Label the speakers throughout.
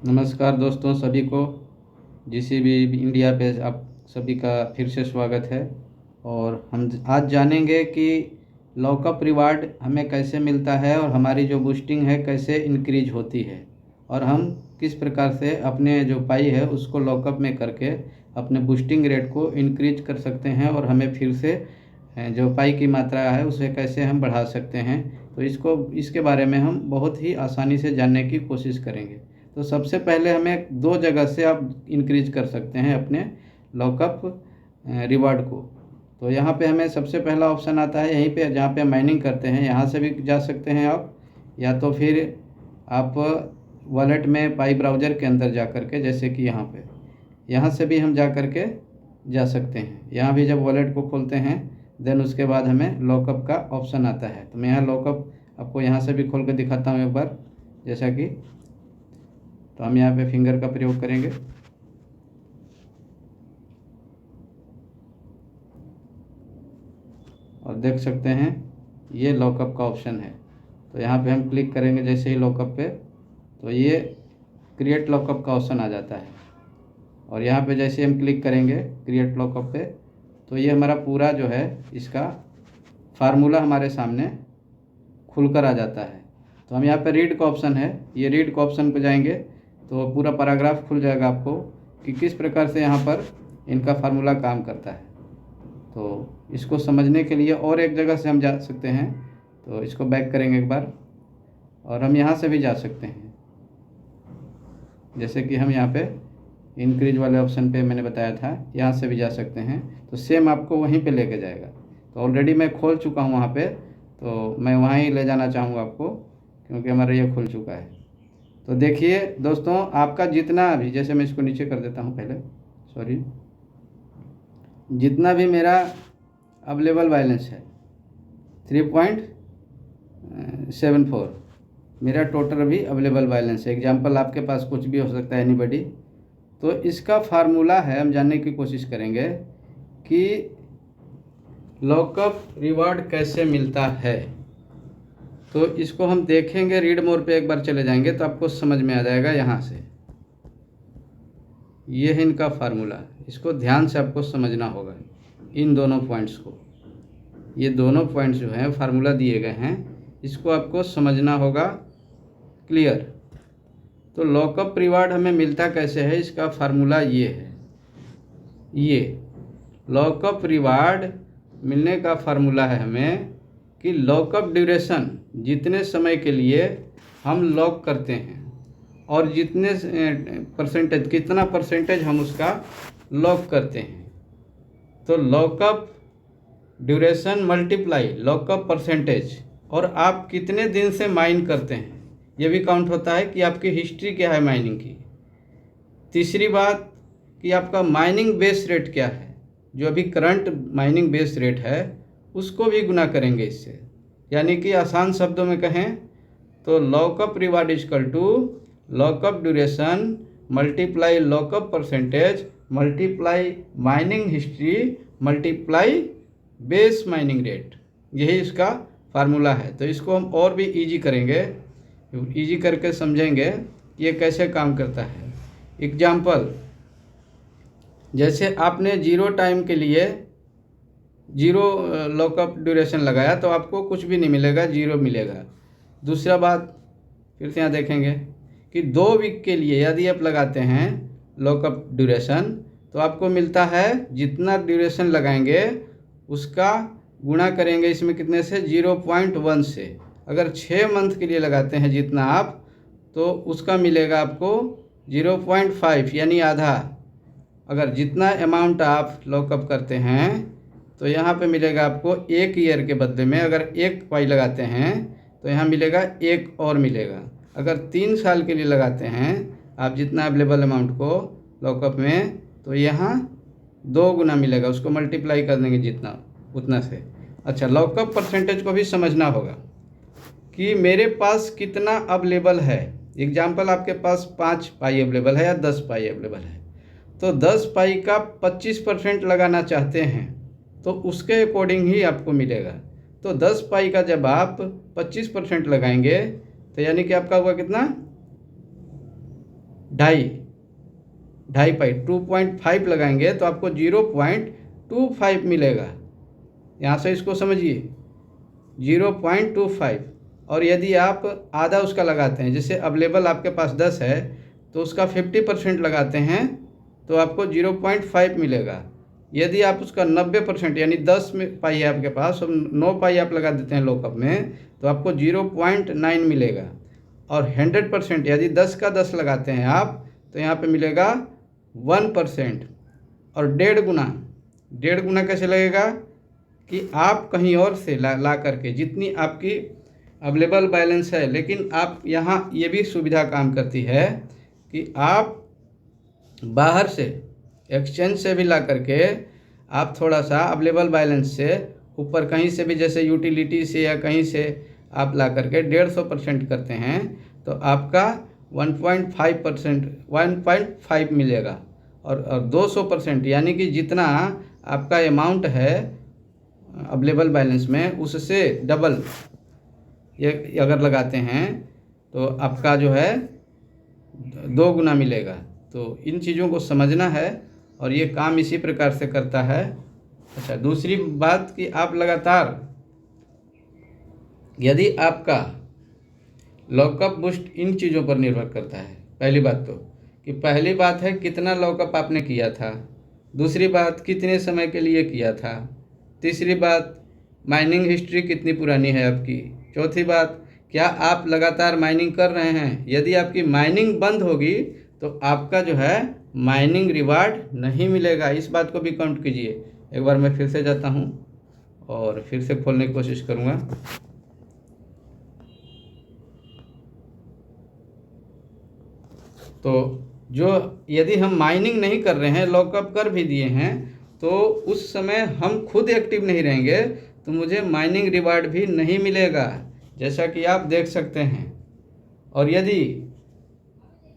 Speaker 1: नमस्कार दोस्तों, सभी को जीसीबी इंडिया पे आप सभी का फिर से स्वागत है। और हम आज जानेंगे कि लॉकअप रिवार्ड हमें कैसे मिलता है और हमारी जो बूस्टिंग है कैसे इंक्रीज होती है, और हम किस प्रकार से अपने जो पाई है उसको लॉकअप में करके अपने बूस्टिंग रेट को इंक्रीज कर सकते हैं और हमें फिर से जो पाई की मात्रा है उसे कैसे हम बढ़ा सकते हैं। तो इसके बारे में हम बहुत ही आसानी से जानने की कोशिश करेंगे। तो सबसे पहले हमें दो जगह से आप इंक्रीज कर सकते हैं अपने लॉकअप रिवार्ड को। तो यहाँ पे हमें सबसे पहला ऑप्शन आता है यहीं पे जहाँ पे माइनिंग करते हैं, यहाँ से भी जा सकते हैं आप, या तो फिर आप वॉलेट में पाई ब्राउज़र के अंदर जा कर के, जैसे कि यहाँ से भी हम जा कर के जा सकते हैं। यहाँ भी जब वॉलेट को खोलते हैं देन उसके बाद हमें लॉकअप का ऑप्शन आता है। तो मैं यहाँ लॉकअप आपको यहाँ से भी खोल के दिखाता हूँ एक बार, जैसा कि तो हम यहाँ पे फिंगर का प्रयोग करेंगे और देख सकते हैं ये लॉकअप का ऑप्शन है। तो यहाँ पे हम क्लिक करेंगे जैसे ही लॉकअप पे, तो ये क्रिएट लॉकअप का ऑप्शन आ जाता है। और यहाँ पे जैसे हम क्लिक करेंगे क्रिएट लॉकअप पे, तो ये हमारा पूरा जो है इसका फार्मूला हमारे सामने खुलकर आ जाता है। तो हम यहाँ पे रीड का ऑप्शन है, ये रीड का ऑप्शन पे जाएंगे तो पूरा पैराग्राफ खुल जाएगा आपको कि किस प्रकार से यहाँ पर इनका फार्मूला काम करता है। तो इसको समझने के लिए और एक जगह से हम जा सकते हैं, तो इसको बैक करेंगे एक बार और हम यहाँ से भी जा सकते हैं। जैसे कि हम यहाँ पे इंक्रीज वाले ऑप्शन पे मैंने बताया था, यहाँ से भी जा सकते हैं। तो सेम आपको वहीं पे लेके जाएगा। तो ऑलरेडी मैं खोल चुका हूँ वहाँ पे, तो मैं वहाँ ही ले जाना चाहूँगा आपको, क्योंकि हमारा ये खुल चुका है। तो देखिए दोस्तों, आपका जितना भी, जैसे मैं इसको नीचे कर देता हूँ पहले, सॉरी, जितना भी मेरा अवेलेबल बैलेंस है 3.74 मेरा टोटल भी अवेलेबल बैलेंस है। एग्जांपल आपके पास कुछ भी हो सकता है, एनीबॉडी। तो इसका फार्मूला है, हम जानने की कोशिश करेंगे कि लॉकअप रिवार्ड कैसे मिलता है। तो इसको हम देखेंगे, रीड मोर पे एक बार चले जाएंगे तो आपको समझ में आ जाएगा। यहाँ से ये है इनका फार्मूला, इसको ध्यान से आपको समझना होगा। इन दोनों पॉइंट्स को, ये दोनों पॉइंट्स जो हैं फार्मूला दिए गए हैं, इसको आपको समझना होगा क्लियर। तो लॉकअप रिवार्ड हमें मिलता कैसे है, इसका फार्मूला ये है। ये लॉकअप रिवार्ड मिलने का फार्मूला है हमें कि लॉकअप ड्यूरेशन, जितने समय के लिए हम लॉक करते हैं और जितने परसेंटेज, कितना परसेंटेज हम उसका लॉक करते हैं। तो lockup duration multiply lockup percentage, और आप कितने दिन से माइन करते हैं ये भी काउंट होता है कि आपकी हिस्ट्री क्या है माइनिंग की। तीसरी बात कि आपका माइनिंग बेस रेट क्या है, जो अभी करंट माइनिंग बेस रेट है उसको भी गुना करेंगे इससे। यानी कि आसान शब्दों में कहें तो lockup reward equal to lockup duration multiply lockup percentage multiply mining history multiply base mining rate, यही इसका फार्मूला है। तो इसको हम और भी इजी करेंगे, इजी करके समझेंगे कि ये कैसे काम करता है। एग्जाम्पल, जैसे आपने 0 टाइम के लिए 0 लॉकअप ड्यूरेशन लगाया तो आपको कुछ भी नहीं मिलेगा, 0 मिलेगा। दूसरा बात फिर से यहाँ देखेंगे कि 2 वीक के लिए यदि आप लगाते हैं लॉकअप ड्यूरेशन, तो आपको मिलता है, जितना ड्यूरेशन लगाएंगे उसका गुणा करेंगे इसमें कितने से, 0.1 से। अगर 6 मंथ के लिए लगाते हैं जितना आप, तो उसका मिलेगा आपको 0.5, यानी आधा। अगर जितना अमाउंट आप लॉकअप करते हैं तो यहाँ पे मिलेगा आपको 1 ईयर के बदले में, अगर 1 पाई लगाते हैं तो यहाँ मिलेगा 1 और मिलेगा। अगर 3 साल के लिए लगाते हैं आप जितना अवेलेबल अमाउंट को लॉकअप में, तो यहाँ 2 गुना मिलेगा, उसको मल्टीप्लाई कर देंगे जितना उतना से। अच्छा, लॉकअप परसेंटेज को भी समझना होगा कि मेरे पास कितना अवेलेबल है। एग्जाम्पल, आपके पास 5 पाई अवेलेबल है या 10 पाई अवेलेबल है, तो 10 पाई का 25% लगाना चाहते हैं तो उसके अकॉर्डिंग ही आपको मिलेगा। तो 10 पाई का जब आप 25% लगाएंगे तो यानी कि आपका हुआ कितना, ढाई पाई 2.5 लगाएंगे तो आपको 0.25 मिलेगा। यहाँ से इसको समझिए 0.25। और यदि आप आधा उसका लगाते हैं, जैसे अवेलेबल आपके पास 10 है तो उसका 50% लगाते हैं तो आपको 0.5 मिलेगा। यदि आप उसका 90% यानी 10 में पाई है आपके पास और 9 पाई आप लगा देते हैं लॉकअप में तो आपको 0.9 मिलेगा। और 100% यदि 10 का 10 लगाते हैं आप तो यहाँ पे मिलेगा 1%। और 1.5 गुना कैसे लगेगा कि आप कहीं और से ला करके जितनी आपकी अवेलेबल बैलेंस है, लेकिन आप यहाँ ये भी सुविधा काम करती है कि आप बाहर से एक्सचेंज से भी ला करके आप थोड़ा सा अवेलेबल बैलेंस से ऊपर कहीं से भी, जैसे यूटिलिटी से या कहीं से आप ला करके 150% करते हैं तो आपका 1.5% मिलेगा। और 200% यानी कि जितना आपका अमाउंट है अवेलेबल बैलेंस में उससे डबल ये अगर लगाते हैं तो आपका जो है 2 गुना मिलेगा। तो इन चीज़ों को समझना है और ये काम इसी प्रकार से करता है। अच्छा, दूसरी बात कि आप लगातार यदि आपका लॉकअप बूस्ट इन चीज़ों पर निर्भर करता है। पहली बात है कितना लॉकअप आपने किया था, दूसरी बात कितने समय के लिए किया था, तीसरी बात माइनिंग हिस्ट्री कितनी पुरानी है आपकी, चौथी बात क्या आप लगातार माइनिंग कर रहे हैं। यदि आपकी माइनिंग बंद होगी तो आपका जो है माइनिंग रिवार्ड नहीं मिलेगा। इस बात को भी काउंट कीजिए। एक बार मैं फिर से जाता हूँ और फिर से खोलने की कोशिश करूँगा। तो जो यदि हम माइनिंग नहीं कर रहे हैं, लॉकअप कर भी दिए हैं, तो उस समय हम खुद एक्टिव नहीं रहेंगे तो मुझे माइनिंग रिवार्ड भी नहीं मिलेगा, जैसा कि आप देख सकते हैं। और यदि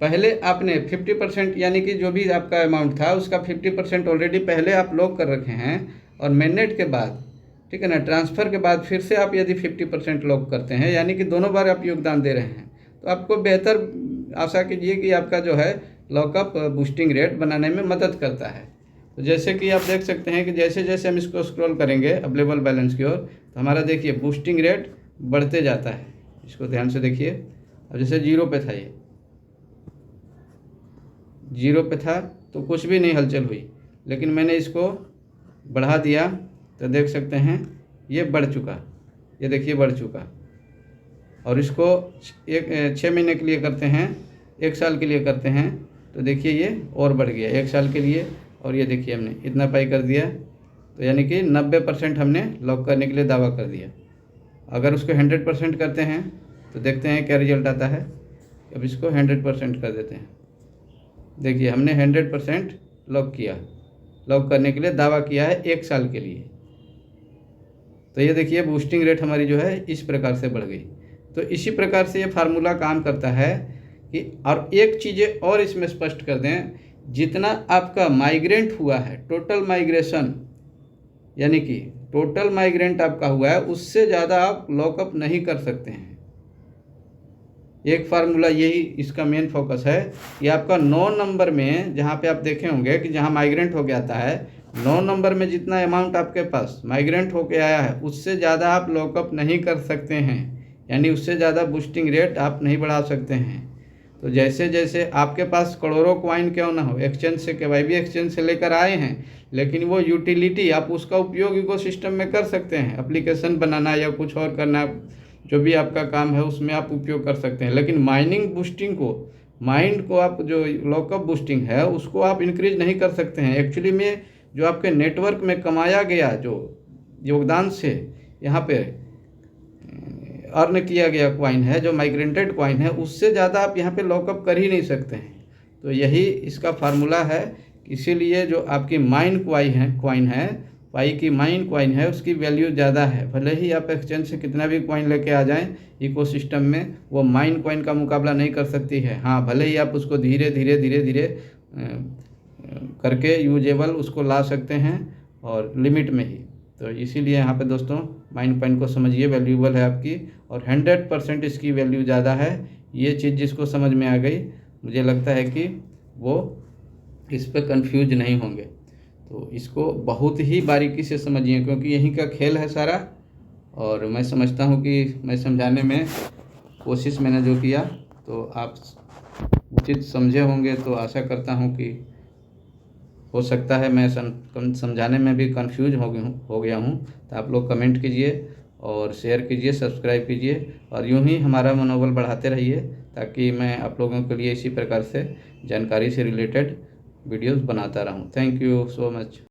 Speaker 1: पहले आपने 50% यानी कि जो भी आपका अमाउंट था उसका 50% ऑलरेडी पहले आप लॉक कर रखे हैं और मेननेट के बाद, ठीक है ना, ट्रांसफ़र के बाद फिर से आप यदि 50% लॉक करते हैं, यानी कि दोनों बार आप योगदान दे रहे हैं, तो आपको बेहतर आशा कीजिए कि आपका जो है लॉकअप बूस्टिंग रेट बनाने में मदद करता है। तो जैसे कि आप देख सकते हैं कि जैसे जैसे हम इसको स्क्रॉल करेंगे अवेलेबल बैलेंस की ओर तो हमारा देखिए बूस्टिंग रेट बढ़ते जाता है। इसको ध्यान से देखिए। अब जैसे 0 पे था, ये 0 पे था तो कुछ भी नहीं हलचल हुई, लेकिन मैंने इसको बढ़ा दिया तो देख सकते हैं ये बढ़ चुका, ये देखिए बढ़ चुका। और इसको 6 महीने के लिए करते हैं, 1 साल के लिए करते हैं तो देखिए ये और बढ़ गया 1 साल के लिए। और ये देखिए हमने इतना पाई कर दिया, तो यानी कि 90% हमने लॉक करने के लिए दावा कर दिया। अगर उसको 100% करते हैं तो देखते हैं क्या रिजल्ट आता है। अब इसको 100% कर देते हैं। देखिए हमने 100% लॉक किया, लॉक करने के लिए दावा किया है 1 साल के लिए। तो ये देखिए बूस्टिंग रेट हमारी जो है इस प्रकार से बढ़ गई। तो इसी प्रकार से ये फार्मूला काम करता है कि, और एक चीज़ें और इसमें स्पष्ट कर दें, जितना आपका माइग्रेंट हुआ है, टोटल माइग्रेशन यानी कि टोटल माइग्रेंट आपका हुआ है, उससे ज़्यादा आप लॉकअप नहीं कर सकते हैं। एक फार्मूला यही इसका मेन फोकस है कि आपका 9 नंबर में, जहाँ पे आप देखे होंगे कि जहाँ माइग्रेंट हो गया है, 9 नंबर में जितना अमाउंट आपके पास माइग्रेंट होके आया है उससे ज़्यादा आप लॉकअप नहीं कर सकते हैं, यानी उससे ज़्यादा बूस्टिंग रेट आप नहीं बढ़ा सकते हैं। तो जैसे जैसे आपके पास करोड़ों कॉइन क्यों ना हो, एक्सचेंज से KYB एक्सचेंज से लेकर आए हैं, लेकिन वो यूटिलिटी आप उसका उपयोग इकोसिस्टम में कर सकते हैं। एप्लीकेशन बनाना या कुछ और करना, जो भी आपका काम है उसमें आप उपयोग कर सकते हैं। लेकिन माइनिंग बूस्टिंग को, माइंड को आप जो लॉकअप बूस्टिंग है उसको आप इंक्रीज नहीं कर सकते हैं। एक्चुअली में जो आपके नेटवर्क में कमाया गया जो योगदान से यहाँ पे अर्न किया गया कॉइन है, जो माइग्रेटेड कॉइन है, उससे ज़्यादा आप यहाँ पे लॉकअप कर ही नहीं सकते हैं। तो यही इसका फार्मूला है। इसीलिए जो आपकी माइन कॉइन है, पाई की माइन कॉइन है, उसकी वैल्यू ज़्यादा है। भले ही आप एक्सचेंज से कितना भी कॉइन लेके आ जाएं इकोसिस्टम में, वो माइन कॉइन का मुकाबला नहीं कर सकती है। हाँ, भले ही आप उसको धीरे धीरे करके यूजेबल उसको ला सकते हैं और लिमिट में ही। तो इसीलिए यहाँ पे दोस्तों माइन कॉइन को समझिए, वैल्यूएबल है आपकी और 100% इसकी वैल्यू ज़्यादा है। ये चीज़ जिसको समझ में आ गई मुझे लगता है कि वो इस पे कंफ्यूज नहीं होंगे। तो इसको बहुत ही बारीकी से समझिए, क्योंकि यहीं का खेल है सारा। और मैं समझता हूँ कि मैं समझाने में कोशिश मैंने जो किया तो आप उचित समझे होंगे। तो आशा करता हूँ कि हो सकता है मैं समझाने में भी कंफ्यूज हो गया हूँ। तो आप लोग कमेंट कीजिए और शेयर कीजिए, सब्सक्राइब कीजिए और यूं ही हमारा मनोबल बढ़ाते रहिए, ताकि मैं आप लोगों के लिए इसी प्रकार से जानकारी से रिलेटेड वीडियोस बनाता रहूं। Thank you so much.